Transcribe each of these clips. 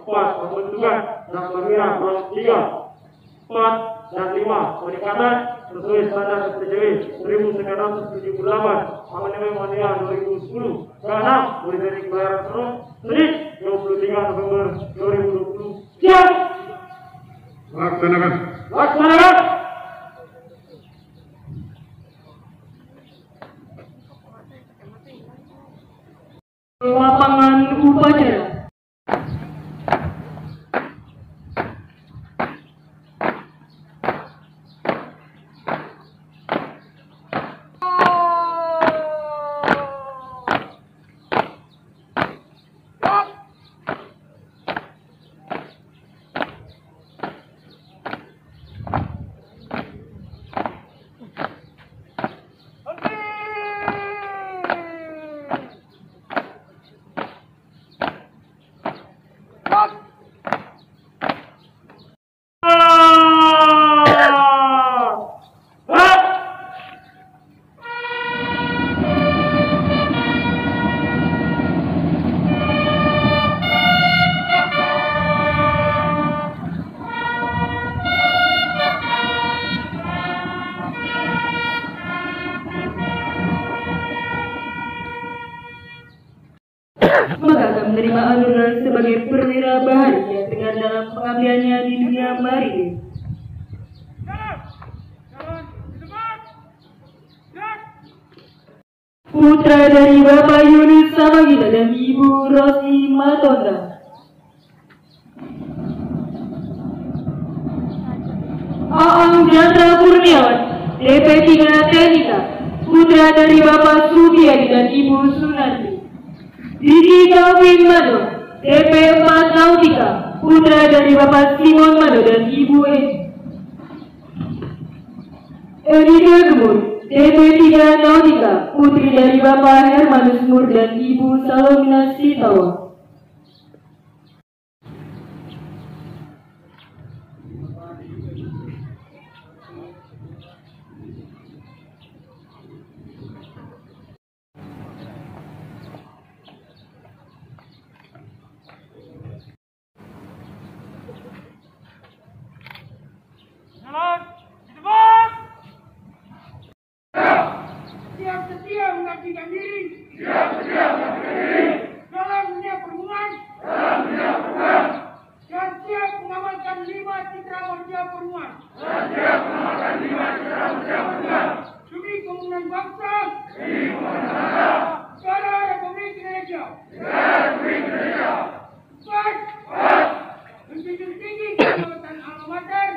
4 pembentukan dan perwira kelas 3, 4 dan 5 peningkatan sesuai standar STJW 1978 amandemen Muhammadiyah 2010 ke-6 Politeknik Pelayaran Serong Senin 23 November 2020. Siap. Laksanakan. Lapangan upacara. Maka akan menerima anugerah sebagai perwira bahari yang tengah dalam pengabdiannya di dunia maritim. Putra dari Bapak Yunus Samagita dan Ibu Rosi Matonda. Aang Jandra Kurniawan, DP 3 Teknika, putra dari Bapak Sugiadi dan Ibu Sunardi. Didi Calvin Mado, DP 4 Nautika, putra dari Bapak Simon Mado dan Ibu Erika Gemur, DP 3 Nautika, putri dari Bapak Hermanus Mur dan Ibu Salomina Sitawa. Setia mengabdikan diri. Dalam dunia perhubungan. Dan siap mengamalkan 5 citra marga perhubungan. Demi kemenangan bangsa. Negara Republik Indonesia. Menjunjung tinggi kehormatan alma mater.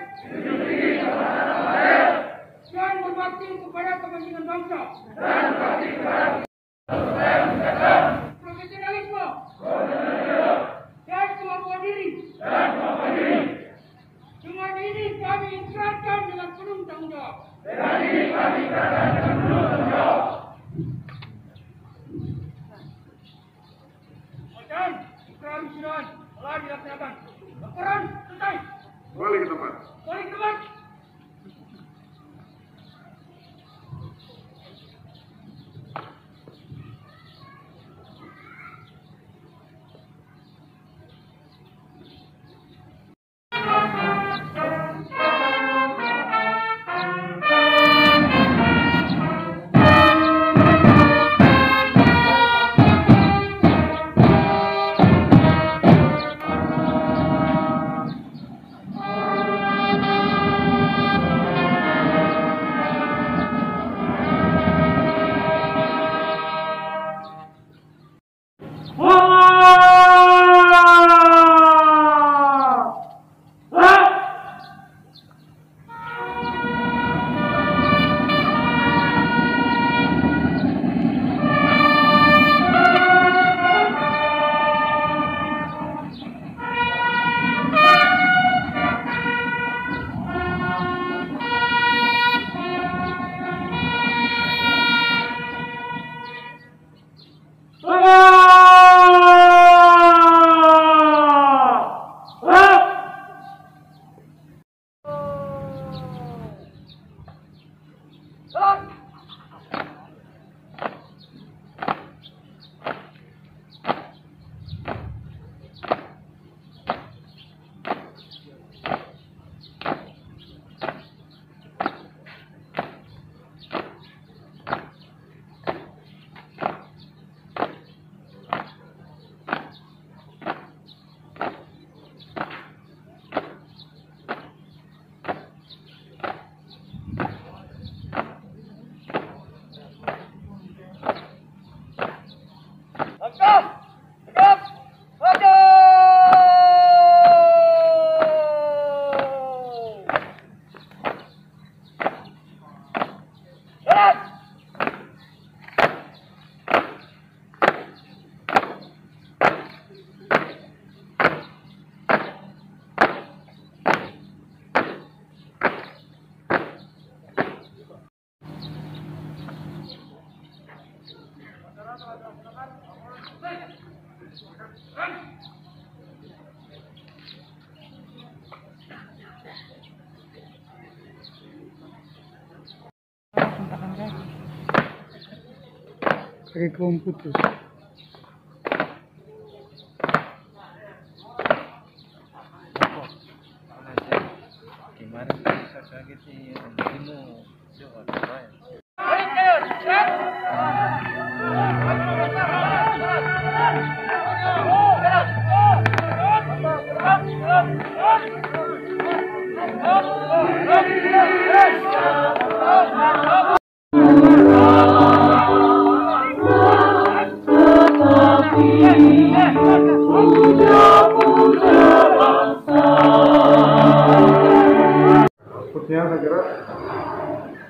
Dan berbakti kepada kepentingan bangsa. Profesionalisme. Dan kemampuan diri. Dengan ini kami ikrarkan dengan penuh tanggung jawab. Bacaan ikrar wisudawan telah dilaksanakan. Laporan selesai. Balik ke tempat. pakai komputer. Gimana bisa sakit sih? Kamu coba coba. Maksudnya saya kira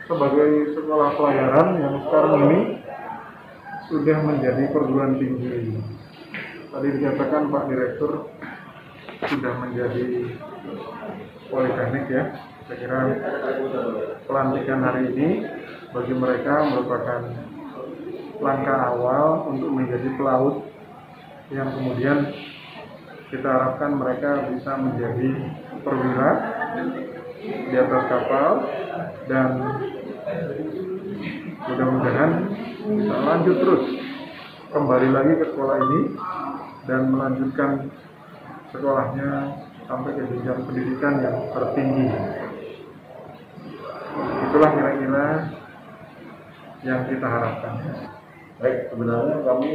sebagai sekolah pelayaran yang sekarang ini sudah menjadi perguruan tinggi. Tadi dikatakan Pak Direktur sudah menjadi politeknik ya. Saya kira pelantikan hari ini bagi mereka merupakan langkah awal untuk menjadi pelaut yang kemudian kita harapkan mereka bisa menjadi perwira di atas kapal dan mudah-mudahan bisa lanjut terus kembali lagi ke sekolah ini dan melanjutkan sekolahnya sampai ke jenjang pendidikan yang tertinggi. Itulah kira-kira yang kita harapkan. Baik, sebenarnya kami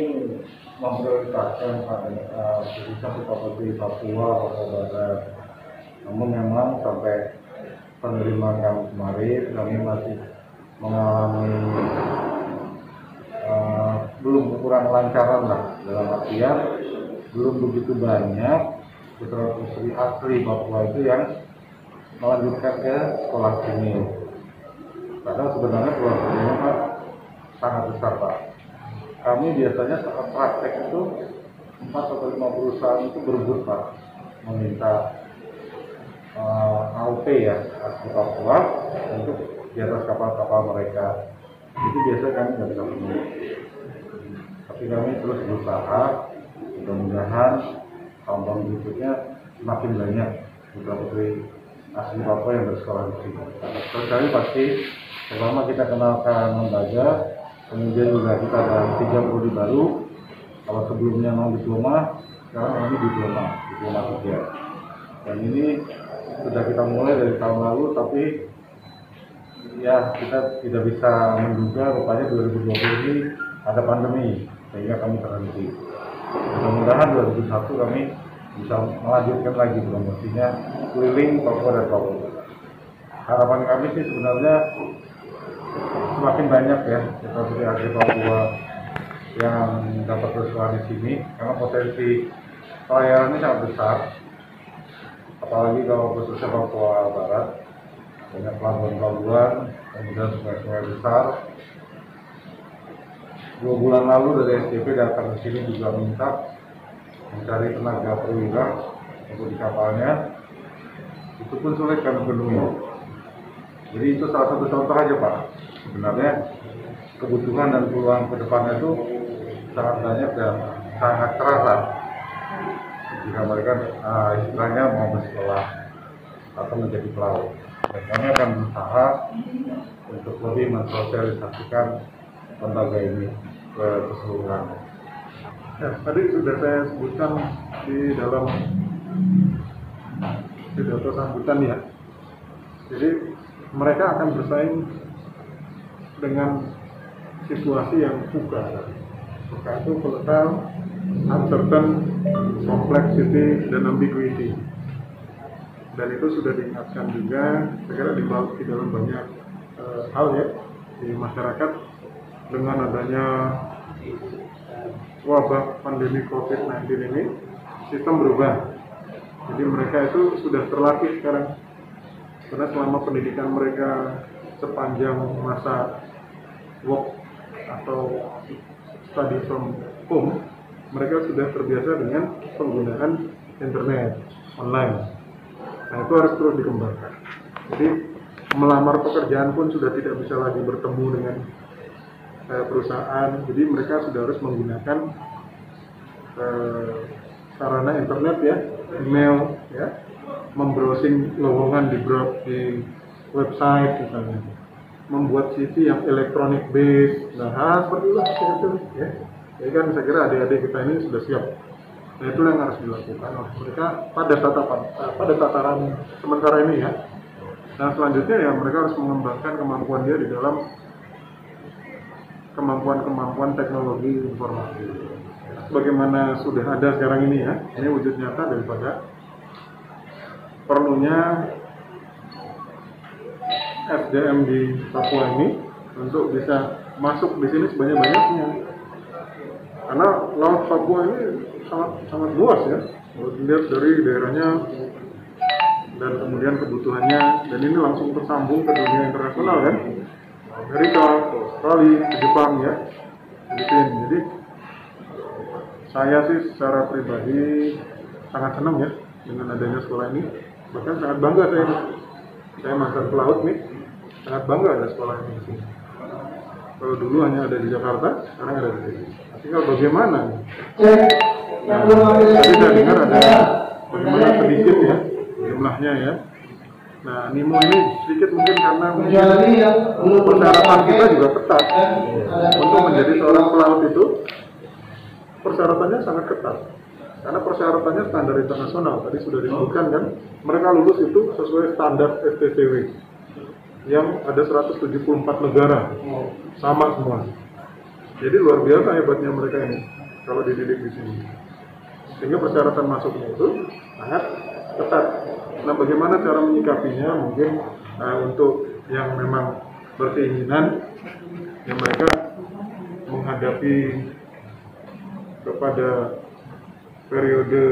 memprioritaskan khususnya seperti Papua, Papua Barat. Namun memang sampai penerimaan kami kemarin, kami masih mengalami belum kurang lancaran lah, dalam artian belum begitu banyak putra-putri asli Papua itu yang melanjutkan ke sekolah sini. Padahal sebenarnya peluangnya Pak sangat besar Pak. Kami biasanya saat praktek itu 4 atau 5 perusahaan itu berebut Pak, meminta AUP ya, asli Papua untuk di atas kapal-kapal mereka. Itu biasa kami nggak bisa penuh. Tapi kami terus berusaha, mudah-mudahan tahun-tahun berikutnya semakin banyak putra-putri asli Papua yang bersekolah di sini. Terus kami pasti pertama kita kenalkan lembaga, kemudian juga kita ada 3 prodi baru. Kalau sebelumnya non diploma, sekarang ini diploma 3. Dan ini sudah kita mulai dari tahun lalu, tapi ya kita tidak bisa menduga rupanya 2020 ini ada pandemi sehingga kami terhenti. Mudah-mudahan 2021 kami bisa melanjutkan lagi promosinya keliling Papua dan Papua. Harapan kami sih sebenarnya semakin banyak ya seperti asli Papua yang dapat bersekolah di sini karena potensi pelayarannya sangat besar. Apalagi kalau khususnya Papua Barat banyak pelabuhan-pelabuhan, kemudian sungai-sungai besar. 2 bulan lalu dari SDP datang ke sini juga minta mencari tenaga perwira untuk di kapalnya. Itu pun sulit kami penuhi. Jadi itu salah satu contoh aja Pak. Sebenarnya kebutuhan dan peluang ke depannya itu sangat banyak dan sangat terasa jika mereka istilahnya mau bersekolah atau menjadi pelaut. Dan kami akan berusaha untuk lebih mensosialisasikan lembaga ini ke keseluruhan. Ya, tadi sudah saya sebutkan di dalam pidato sambutan ya. Jadi mereka akan bersaing dengan situasi yang VUCA. VUCA itu volatile, uncertain, complexity, dan ambiguity. Dan itu sudah diingatkan juga, saya kira di dalam banyak hal ya di masyarakat dengan adanya wabah pandemi COVID-19 ini, sistem berubah. Jadi mereka itu sudah terlatih sekarang. Karena selama pendidikan mereka sepanjang masa work atau study from home, mereka sudah terbiasa dengan penggunaan internet online. Nah itu harus terus dikembangkan. Jadi melamar pekerjaan pun sudah tidak bisa lagi bertemu dengan perusahaan. Jadi mereka sudah harus menggunakan sarana internet ya, email ya, membrowsing lowongan di website misalnya. membuat CV yang electronic base. Nah, seperti itu ya. Jadi kan saya kira adik-adik kita ini sudah siap. Nah, itu yang harus dilakukan oleh mereka pada tataran sementara ini ya. Nah, selanjutnya ya mereka harus mengembangkan kemampuan dia di dalam kemampuan teknologi informasi. Bagaimana sudah ada sekarang ini ya, ini wujud nyata daripada perlunya SDM di Papua ini untuk bisa masuk di sini sebanyak-banyaknya. Karena laut Papua ini sangat luas ya, dilihat dari daerahnya dan kemudian kebutuhannya, dan ini langsung tersambung ke dunia internasional kan, Amerika, Australia, Jepang ya, Filipina. Jadi saya sih secara pribadi sangat senang ya dengan adanya sekolah ini, bahkan sangat bangga saya mantan pelaut nih, sangat bangga ada sekolah ini. Kalau dulu hanya ada di Jakarta, sekarang ada di sini. Tinggal bagaimana? Nah, tadi saya dengar ada bagaimana sedikit ya jumlahnya ya. Nah, NIMO ini sedikit mungkin karena persyaratan kita juga ketat. Untuk menjadi seorang pelaut itu persyaratannya sangat ketat. Karena persyaratannya standar internasional. Tadi sudah disebutkan kan, mereka lulus itu sesuai standar STCW yang ada 174 negara sama semua. Jadi luar biasa hebatnya mereka ini kalau dididik di sini. Sehingga persyaratan masuknya itu sangat ketat. Nah, bagaimana cara menyikapinya? Mungkin untuk yang memang berkeinginan, yang mereka menghadapi kepada periode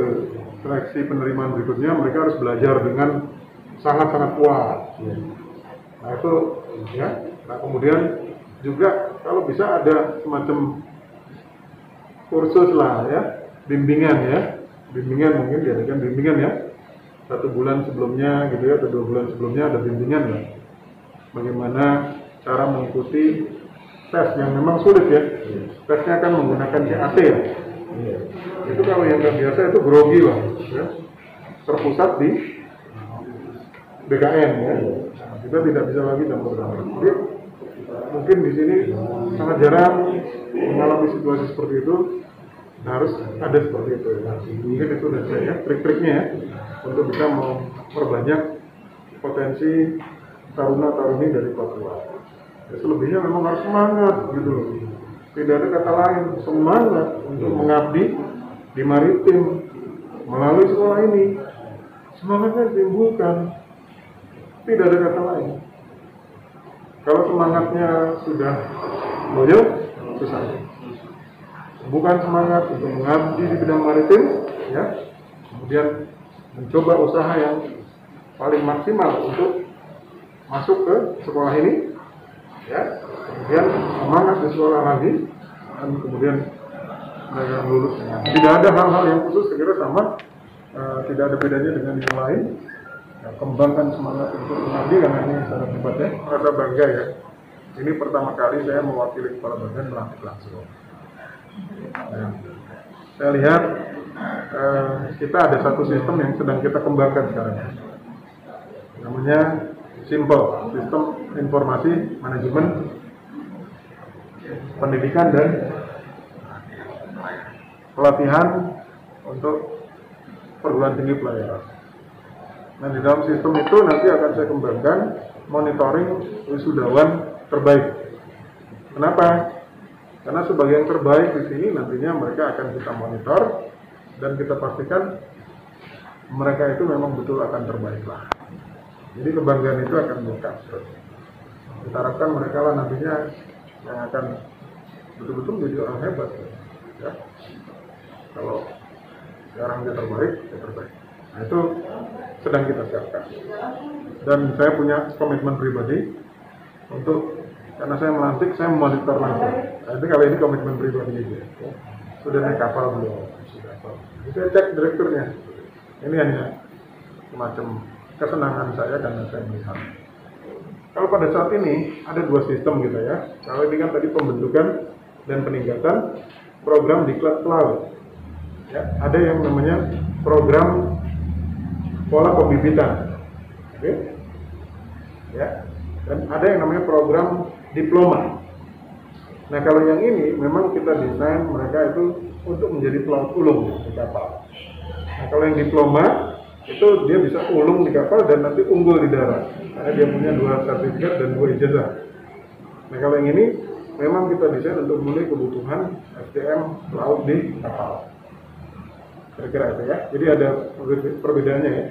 seleksi penerimaan berikutnya, mereka harus belajar dengan sangat-sangat kuat. Nah itu ya. Nah kemudian juga kalau bisa ada semacam kursus lah ya, bimbingan mungkin diadakan bimbingan ya, 1 bulan sebelumnya gitu ya, atau 2 bulan sebelumnya ada bimbingan lah. Bagaimana cara mengikuti tes yang memang sulit ya. Tesnya kan menggunakan CAT ya. Itu kalau yang nggak biasa itu grogi lah ya. Terpusat di BKN ya. Kita tidak bisa lagi campur tangan. Jadi mungkin di sini sangat jarang mengalami situasi seperti itu. Nah, harus ada seperti itu ya. Mungkin itu dari saya trik-triknya ya, untuk bisa memperbanyak potensi taruna-taruni dari Papua. Ya, selebihnya memang harus semangat gitu loh. Tidak ada kata lain, semangat untuk mengabdi di maritim melalui sekolah ini. Semangatnya ditimbulkan. Tidak ada kata lain. Kalau semangatnya sudah loyo, susah. Bukan semangat untuk mengabdi di bidang maritim, ya. Kemudian mencoba usaha yang paling maksimal untuk masuk ke sekolah ini, ya. Kemudian semangat di sekolah lagi, dan kemudian mereka lulus. Tidak ada hal-hal yang khusus, segera sama, tidak ada bedanya dengan yang lain. Ya, kembangkan semangat untuk mengabdi, karena ini secara pribadi merasa bangga ya. Ini pertama kali saya mewakili kepala bagian melantik langsung. Nah, saya lihat kita ada satu sistem yang sedang kita kembangkan sekarang, namanya SIMPLE, Sistem Informasi Manajemen Pendidikan dan Pelatihan untuk perguruan tinggi pelayaran. Nah, di dalam sistem itu nanti akan saya kembangkan monitoring wisudawan terbaik. Kenapa? Karena sebagai yang terbaik di sini nantinya mereka akan kita monitor dan kita pastikan mereka itu memang betul akan terbaik lah. Jadi kebanggaan itu akan melekat terus. Kita harapkan mereka lah nantinya yang akan betul-betul menjadi orang hebat. Ya. Kalau sekarang dia terbaik, dia terbaik. Nah, itu sedang kita siapkan. Dan saya punya komitmen pribadi untuk, karena saya melantik, saya memonitor langsung. Nah, itu kali ini komitmen pribadi aja. Sudah naik kapal belum? Sudah. Saya cek direkturnya. Ini hanya semacam kesenangan saya karena saya melihat. Kalau pada saat ini ada 2 sistem gitu ya. Kalau ini kan tadi pembentukan dan peningkatan program diklat pelaut. Ya, ada yang namanya program pola pembibitan. Oke? Ya. Dan ada yang namanya program diploma. Nah kalau yang ini memang kita desain mereka itu untuk menjadi pelaut ulung di kapal. Nah kalau yang diploma itu dia bisa ulung di kapal dan nanti unggul di darat karena dia punya 2 sertifikat dan 2 ijazah. Nah kalau yang ini memang kita desain untuk memenuhi kebutuhan SDM pelaut di kapal. Kira-kira itu ya. Jadi ada perbedaannya ya.